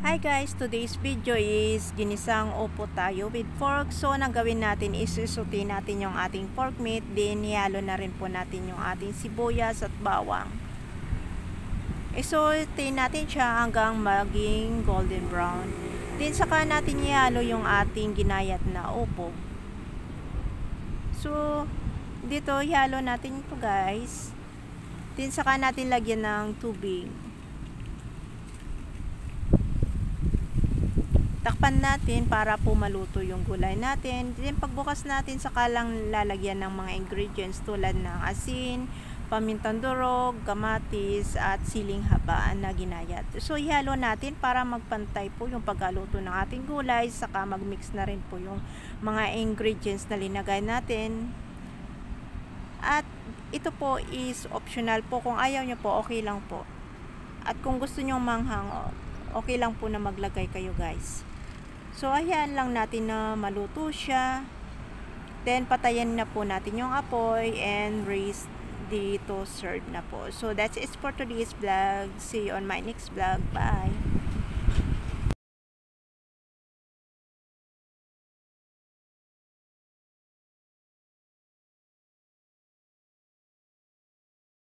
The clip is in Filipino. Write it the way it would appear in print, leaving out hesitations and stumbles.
Hi guys, today's video is ginisang upo tayo with pork. So, ang gawin natin is isusutin natin yung ating pork meat. Then, ihalo na rin po natin yung ating sibuyas at bawang. Isutin natin siya hanggang maging golden brown. Then, saka natin ihalo yung ating ginayat na upo. So, dito ihalo natin ito guys. Then, saka natin lagyan ng tubig. Takpan natin para po maluto yung gulay natin. Then pagbukas natin, saka lang lalagyan ng mga ingredients tulad ng asin, pamintang durog, kamatis, at siling habaan na ginayat. So ihalo natin para magpantay po yung pagkaluto ng ating gulay, saka magmix na rin po yung mga ingredients na linagay natin. At ito po is optional po. Kung ayaw nyo po, okay lang po. At kung gusto nyo manghang, okay lang po na maglagay kayo guys. So ayan lang natin na maluto siya. Then patayin na po natin yung apoy and ready to serve na po. So that's it for today's vlog. See you on my next vlog. Bye!